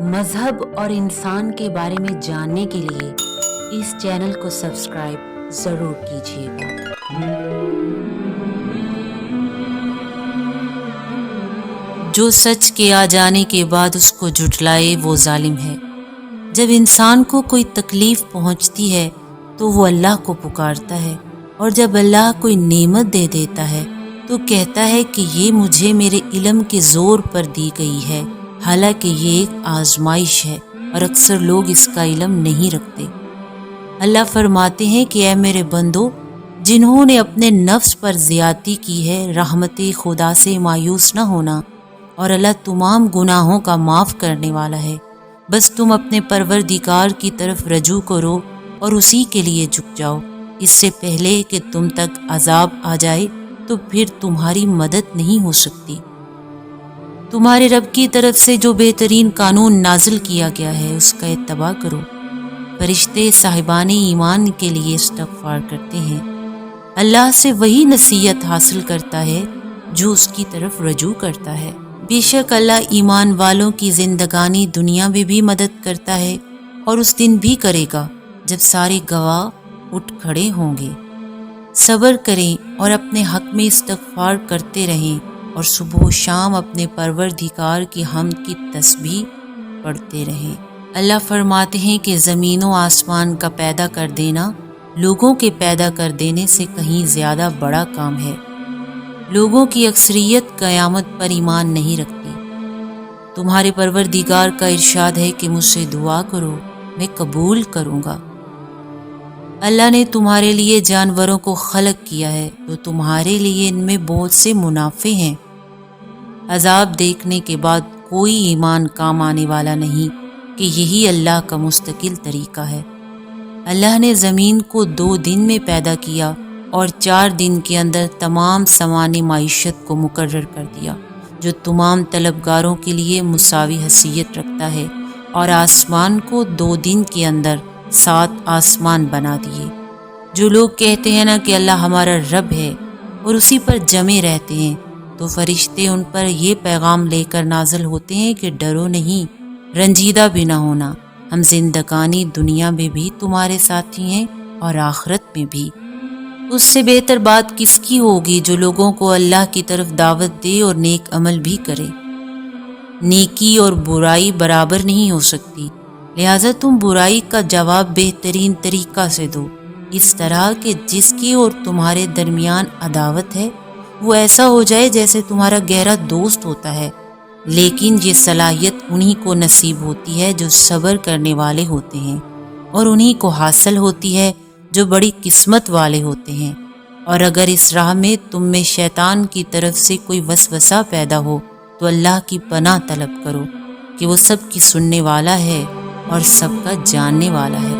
مذہب اور انسان کے بارے میں جاننے کے لیے اس چینل کو سبسکرائب ضرور کیجیے گا۔ جو سچ کے آ جانے کے بعد اس کو جھٹلائے وہ ظالم ہے۔ جب انسان کو کوئی تکلیف پہنچتی ہے تو وہ اللہ کو پکارتا ہے، اور جب اللہ کوئی نعمت دے دیتا ہے تو کہتا ہے کہ یہ مجھے میرے علم کے زور پر دی گئی ہے، حالانکہ یہ ایک آزمائش ہے اور اکثر لوگ اس کا علم نہیں رکھتے۔ اللہ فرماتے ہیں کہ اے میرے بندو، جنہوں نے اپنے نفس پر زیادتی کی ہے، رحمت خدا سے مایوس نہ ہونا، اور اللہ تمام گناہوں کا معاف کرنے والا ہے۔ بس تم اپنے پروردگار کی طرف رجوع کرو اور اسی کے لیے جھک جاؤ، اس سے پہلے کہ تم تک عذاب آ جائے تو پھر تمہاری مدد نہیں ہو سکتی۔ تمہارے رب کی طرف سے جو بہترین قانون نازل کیا گیا ہے اس کا اتباع کرو۔ فرشتے صاحبان ایمان کے لیے استغفار کرتے ہیں۔ اللہ سے وہی نصیحت حاصل کرتا ہے جو اس کی طرف رجوع کرتا ہے۔ بے شک اللہ ایمان والوں کی زندگانی دنیا میں بھی مدد کرتا ہے اور اس دن بھی کرے گا جب سارے گواہ اٹھ کھڑے ہوں گے۔ صبر کریں اور اپنے حق میں استغفار کرتے رہیں، اور صبح و شام اپنے پروردگار کی حمد کی تسبیح پڑھتے رہیں۔ اللہ فرماتے ہیں کہ زمین و آسمان کا پیدا کر دینا لوگوں کے پیدا کر دینے سے کہیں زیادہ بڑا کام ہے۔ لوگوں کی اکثریت قیامت پر ایمان نہیں رکھتی۔ تمہارے پروردگار کا ارشاد ہے کہ مجھ سے دعا کرو، میں قبول کروں گا۔ اللہ نے تمہارے لیے جانوروں کو خلق کیا ہے تو تمہارے لیے ان میں بہت سے منافع ہیں۔ عذاب دیکھنے کے بعد کوئی ایمان کام آنے والا نہیں کہ یہی اللہ کا مستقل طریقہ ہے۔ اللہ نے زمین کو 2 دن میں پیدا کیا اور 4 دن کے اندر تمام سامان معیشت کو مقرر کر دیا، جو تمام طلبگاروں کے لیے مساوی حیثیت رکھتا ہے، اور آسمان کو 2 دن کے اندر 7 آسمان بنا دیے۔ جو لوگ کہتے ہیں نا کہ اللہ ہمارا رب ہے اور اسی پر جمے رہتے ہیں، تو فرشتے ان پر یہ پیغام لے کر نازل ہوتے ہیں کہ ڈرو نہیں، رنجیدہ بھی نہ ہونا، ہم زندگانی دنیا میں بھی تمہارے ساتھی ہیں اور آخرت میں بھی۔ اس سے بہتر بات کس کی ہوگی جو لوگوں کو اللہ کی طرف دعوت دے اور نیک عمل بھی کرے۔ نیکی اور برائی برابر نہیں ہو سکتی، لہٰذا تم برائی کا جواب بہترین طریقہ سے دو، اس طرح کہ جس کی اور تمہارے درمیان عداوت ہے وہ ایسا ہو جائے جیسے تمہارا گہرا دوست ہوتا ہے۔ لیکن یہ صلاحیت انہی کو نصیب ہوتی ہے جو صبر کرنے والے ہوتے ہیں، اور انہی کو حاصل ہوتی ہے جو بڑی قسمت والے ہوتے ہیں۔ اور اگر اس راہ میں تم میں شیطان کی طرف سے کوئی وسوسہ پیدا ہو تو اللہ کی پناہ طلب کرو کہ وہ سب کی سننے والا ہے اور سب کا جاننے والا ہے۔